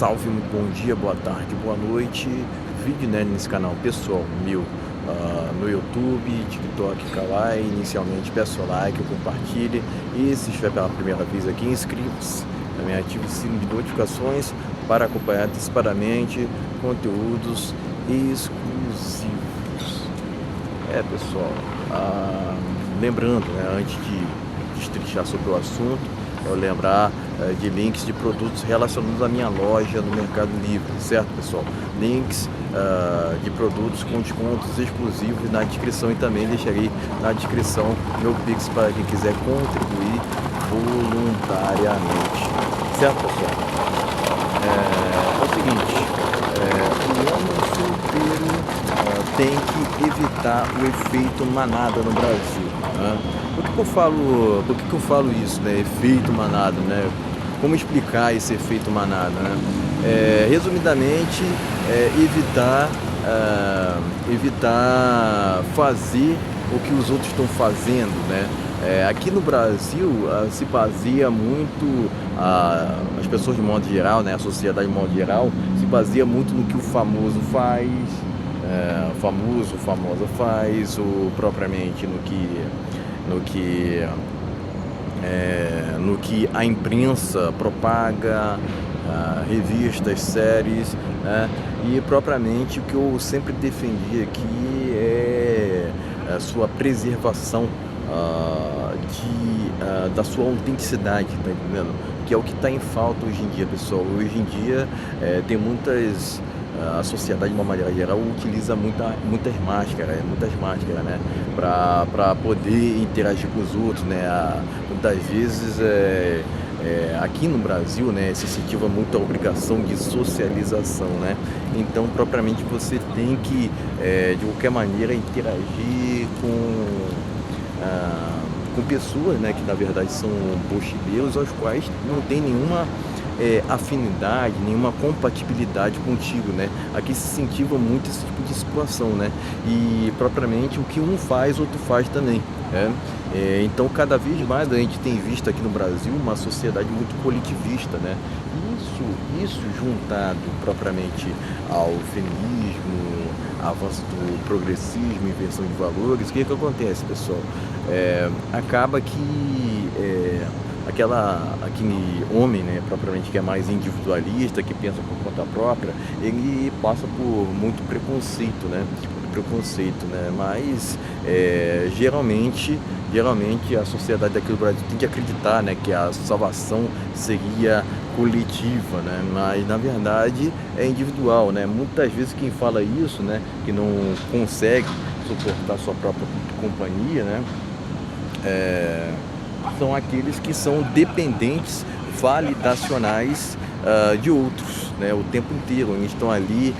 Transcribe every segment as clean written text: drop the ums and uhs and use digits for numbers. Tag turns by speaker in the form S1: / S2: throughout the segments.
S1: Salve, muito bom dia, boa tarde, boa noite. Vídeo, né, nesse canal pessoal meu, no YouTube, TikTok, Kawaii. Inicialmente peço o like, compartilhe e se estiver pela primeira vez aqui, inscreva-se. Também ative o sino de notificações para acompanhar antecipadamente conteúdos exclusivos. Pessoal, lembrando, né, antes de destrinchar sobre o assunto, eu lembrar de links de produtos relacionados à minha loja no Mercado Livre, certo, pessoal? Links de produtos com descontos exclusivos na descrição, e também deixarei na descrição meu Pix para quem quiser contribuir voluntariamente, certo, pessoal? É o seguinte, o homem solteiro tem que evitar o efeito manada no Brasil, né? Por que eu falo isso, né? Efeito manada, né? Como explicar esse efeito manada, né? Resumidamente, evitar fazer o que os outros estão fazendo, né? Aqui no Brasil se baseia muito, as pessoas de modo geral, né? A sociedade de modo geral se baseia muito no que o famoso faz, famosa faz, ou propriamente no que a imprensa propaga, revistas, séries, né? E propriamente o que eu sempre defendi aqui é a sua preservação da sua autenticidade, tá entendendo? Que é o que está em falta hoje em dia, pessoal. Hoje em dia tem muitas... A sociedade, de uma maneira geral, utiliza muitas máscaras, né, para poder interagir com os outros, né? Muitas vezes, aqui no Brasil, né, se incentiva muito a obrigação de socialização, né? Então, propriamente, você tem que, de qualquer maneira, interagir com pessoas, né, que na verdade são mochileiros, aos quais não tem nenhuma afinidade, nenhuma compatibilidade contigo, né? Aqui se incentiva muito esse tipo de situação, né? E propriamente o que um faz, outro faz também, né? Então, cada vez mais a gente tem visto aqui no Brasil uma sociedade muito coletivista, né? Isso juntado propriamente ao feminismo, avanço do progressismo, inversão de valores, o que acontece, pessoal? Acaba que aquele homem, né, propriamente, que é mais individualista, que pensa por conta própria, ele passa por muito preconceito, né? Mas geralmente a sociedade daqui do Brasil tem que acreditar, né, que a salvação seria coletiva, né? Mas na verdade é individual, né? Muitas vezes quem fala isso, né, que não consegue suportar sua própria companhia, né, são aqueles que são dependentes validacionais de outros, né, o tempo inteiro. Eles estão ali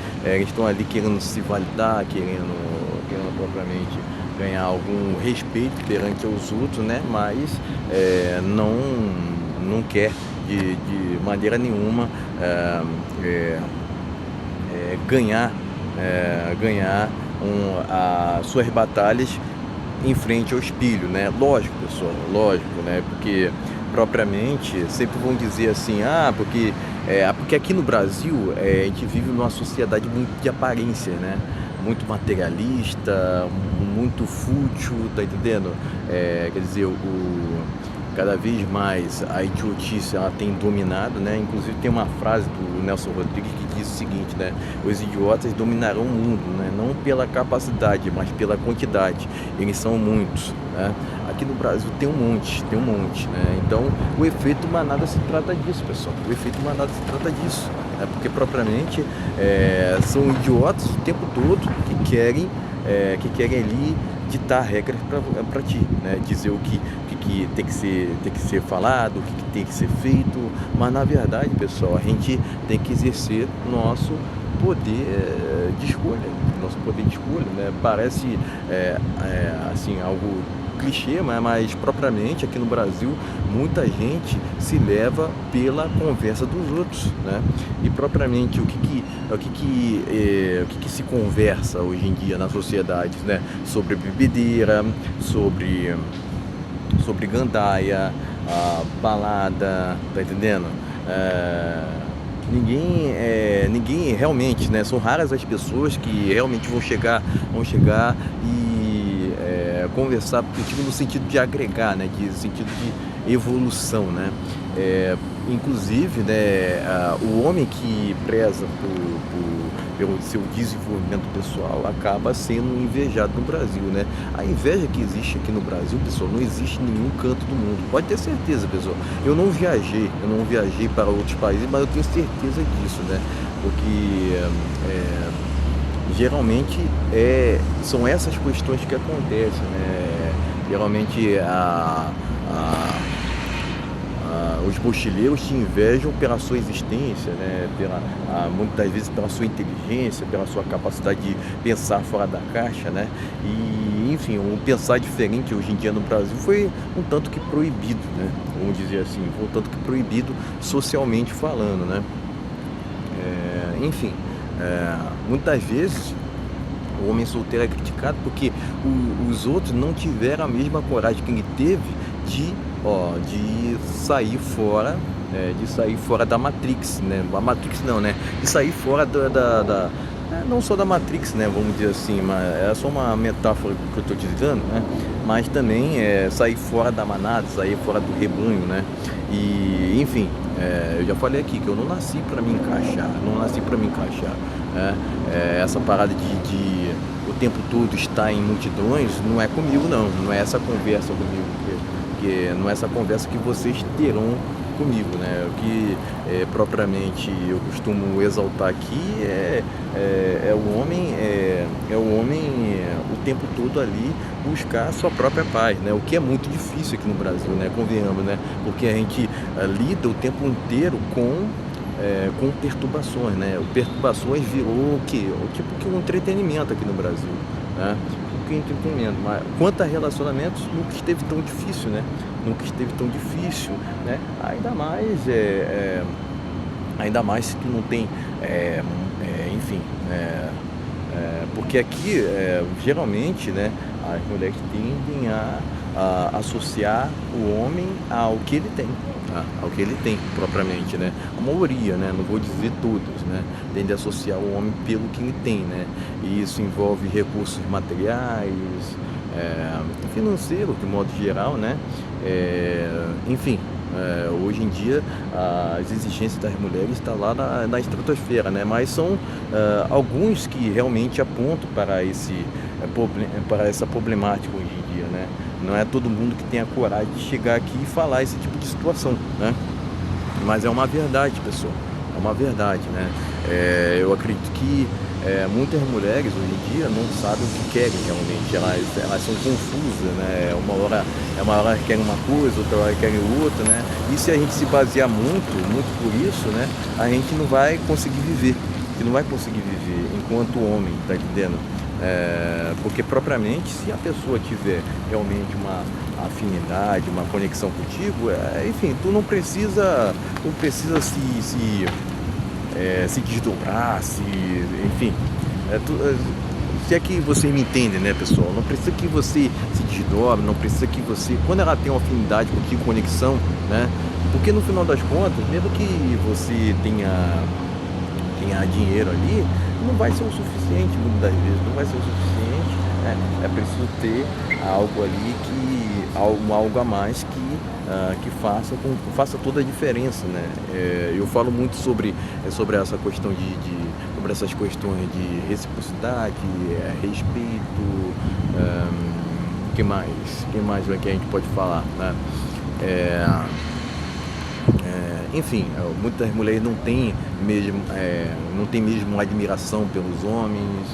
S1: querendo se validar, querendo propriamente ganhar algum respeito perante os outros, né, mas não quer de maneira nenhuma ganhar as suas batalhas em frente ao espelho, né? Lógico, pessoal, lógico, né? Porque propriamente sempre vão dizer assim, porque aqui no Brasil a gente vive numa sociedade muito de aparência, né? Muito materialista, muito fútil, tá entendendo? Quer dizer, cada vez mais a idiotice ela tem dominado, né? Inclusive tem uma frase do Nelson Rodrigues que diz o seguinte, né? Os idiotas dominarão o mundo, né? Não pela capacidade, mas pela quantidade. Eles são muitos, né? Aqui no Brasil tem um monte, né? Então o efeito manada se trata disso, pessoal. O efeito manada se trata disso, né? Porque propriamente são idiotas o tempo todo que querem ali ditar regras para ti, né? Dizer o que tem que ser falado, o que tem que ser feito, mas na verdade, pessoal, a gente tem que exercer nosso poder de escolha, né? Parece assim, algo clichê, mas propriamente aqui no Brasil muita gente se leva pela conversa dos outros, né? E propriamente o que se conversa hoje em dia na sociedade, né? Sobre bebedeira, sobre gandaia, balada, tá entendendo? ninguém realmente, né? São raras as pessoas que realmente vão chegar e conversar contigo no sentido de agregar, né? De sentido de evolução, né? Inclusive, né? O homem que preza pelo seu desenvolvimento pessoal acaba sendo invejado no Brasil, né? A inveja que existe aqui no Brasil, pessoal, não existe em nenhum canto do mundo. Pode ter certeza, pessoal. Eu não viajei para outros países, mas eu tenho certeza disso, né? Porque geralmente são essas questões que acontecem, né? Geralmente os mochileiros te invejam pela sua existência, né? Muitas vezes pela sua inteligência, pela sua capacidade de pensar fora da caixa, né? E, enfim, o pensar diferente hoje em dia no Brasil foi um tanto que proibido, né? Vamos dizer assim, foi um tanto que proibido socialmente falando, né? Enfim, muitas vezes o homem solteiro é criticado porque os outros não tiveram a mesma coragem que ele teve de sair fora, da Matrix, né? A Matrix não, né? De sair fora não só da Matrix, né? Vamos dizer assim, mas é só uma metáfora que eu estou utilizando, né? Mas também sair fora da manada, sair fora do rebanho, né? E, enfim, eu já falei aqui que eu não nasci para me encaixar, né? Essa parada de o tempo todo estar em multidões não é comigo, não é essa conversa comigo, porque não é essa conversa que vocês terão comigo, né? O que propriamente eu costumo exaltar aqui é o homem o tempo todo ali buscar a sua própria paz, né? O que é muito difícil aqui no Brasil, né? Convenhamos, né? Porque a gente lida o tempo inteiro com perturbações, né? O perturbações virou o quê? Tipo que um entretenimento aqui no Brasil, né? Que entretenimento, mas quanto a relacionamentos nunca esteve tão difícil, né? Né? Ainda mais se tu não tem, enfim, porque aqui geralmente, né? As mulheres tendem a associar o homem ao que ele tem, tá? Ao que ele tem propriamente, né? A maioria, né? Não vou dizer todas, né? Tende a associar o homem pelo que ele tem, né? E isso envolve recursos materiais, financeiro, de modo geral, né? Enfim, hoje em dia as exigências das mulheres estão lá na estratosfera, né? Mas são alguns que realmente apontam para essa problemática hoje em dia, né? Não é todo mundo que tem a coragem de chegar aqui e falar esse tipo de situação, né? Mas é uma verdade, pessoal, é uma verdade, né? Eu acredito que muitas mulheres hoje em dia não sabem o que querem realmente, elas são confusas, né? Uma hora querem uma coisa, outra hora querem outra, né? E se a gente se basear muito por isso, né? A gente não vai conseguir viver, enquanto homem, tá entendendo? Porque propriamente, se a pessoa tiver realmente uma afinidade, uma conexão contigo, enfim, tu não precisa se desdobrar, enfim, se é que você me entende, né, pessoal? Não precisa que você se desdobre, não precisa que você, quando ela tem uma afinidade contigo, conexão, né? Porque no final das contas, mesmo que você tenha dinheiro ali, não vai ser o suficiente, muitas das vezes, não vai ser o suficiente, né? É preciso ter algo ali algo a mais que faça toda a diferença, né? Eu falo muito sobre essa questão sobre essas questões de reciprocidade, respeito, que mais que a gente pode falar, né? Enfim, muitas mulheres não têm mesmo admiração pelos homens,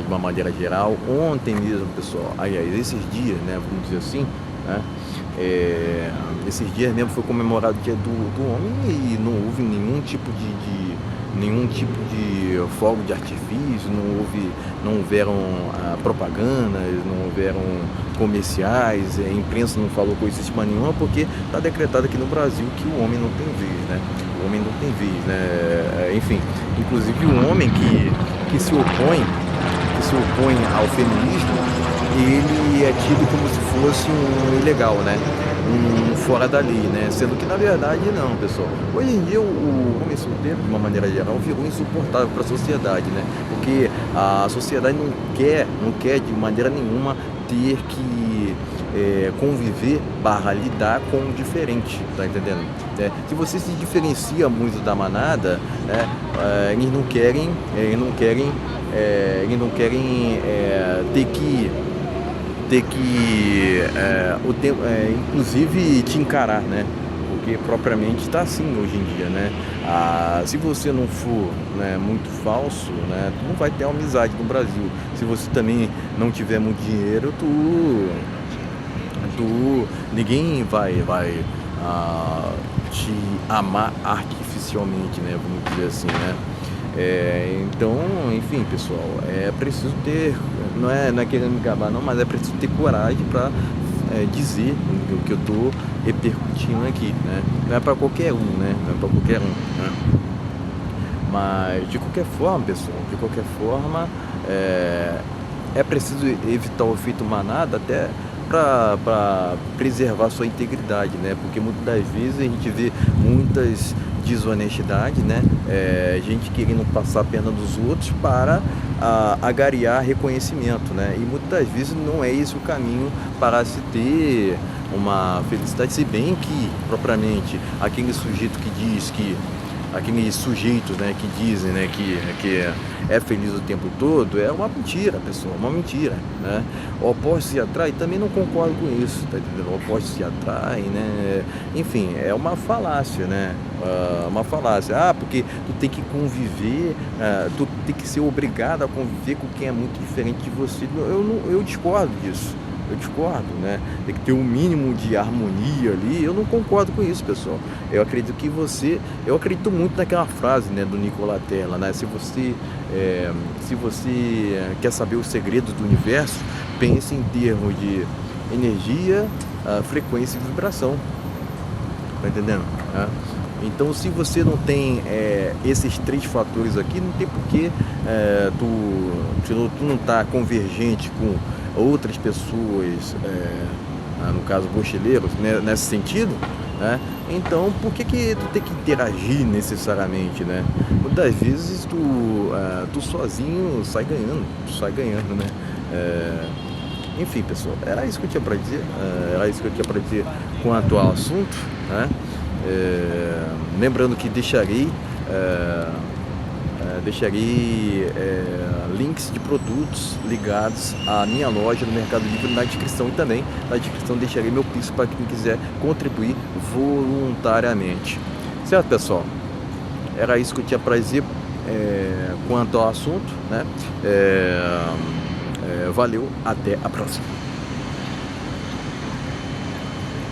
S1: de uma maneira geral. Ontem mesmo, pessoal, aliás, esses dias, né, vamos dizer assim, né, esses dias mesmo foi comemorado o dia do homem e não houve nenhum tipo de fogo de artifício, não houveram propagandas, não houveram comerciais, a imprensa não falou coisíssima nenhuma, porque está decretado aqui no Brasil que o homem não tem vez, né? O homem não tem vez, né? Enfim, inclusive o homem que se opõe ao feminismo, ele é tido como se fosse um ilegal, né? Um fora da lei, né? Sendo que na verdade não, pessoal. Hoje em dia o homem solteiro brasileiro, de uma maneira geral, virou insuportável para a sociedade, né? Porque a sociedade não quer de maneira nenhuma ter que conviver barra lidar com o diferente, tá entendendo? Se você se diferencia muito da manada, eles não querem ter que inclusive te encarar, né? Porque propriamente está assim hoje em dia, né? Se você não for, né, muito falso, né, tu não vai ter amizade no Brasil. Se você também não tiver muito dinheiro, ninguém vai te amar artificialmente, né? Vamos dizer assim, né? Então, enfim, pessoal, é preciso ter, não é querendo me gabar não, mas é preciso ter coragem para dizer o que eu estou repercutindo aqui, né? Não é para qualquer um, né? Não é para qualquer um, né? Mas de qualquer forma, pessoal, é preciso evitar o efeito manada até para preservar sua integridade, né? Porque muitas das vezes a gente vê muitas desonestidades, né? Gente querendo passar a perna dos outros para agariar reconhecimento, né? E muitas das vezes não é esse o caminho para se ter uma felicidade, se bem que propriamente aquele sujeito que diz que aqueles sujeitos, né, que dizem, né, que é feliz o tempo todo, é uma mentira, pessoal, uma mentira, né? Opostos se atraem, também não concordo com isso, tá entendendo? Opostos se atraem, né? Enfim, é uma falácia, né? Uma falácia. Porque tu tem que conviver, tu tem que ser obrigado a conviver com quem é muito diferente de você. Eu discordo disso. Eu discordo, né? Tem que ter um mínimo de harmonia ali. Eu não concordo com isso, pessoal. Eu acredito muito naquela frase, né, do Nikola Tesla, né? Se você quer saber os segredos do universo, pense em termos de energia, frequência e vibração. Tá entendendo? Então, se você não tem esses 3 fatores aqui, não tem porquê tu não tá convergente com outras pessoas, no caso mochileiros, né, nesse sentido, né? Então, por que tu tem que interagir necessariamente, né? Muitas vezes tu sozinho sai ganhando, né? Enfim, pessoal, era isso que eu tinha para dizer, quanto ao assunto, né? Lembrando que deixarei links de produtos ligados à minha loja no Mercado Livre na descrição, e também na descrição deixarei meu Pix para quem quiser contribuir voluntariamente. Certo, pessoal? Era isso que eu tinha para dizer quanto ao assunto, né? Valeu, até a próxima.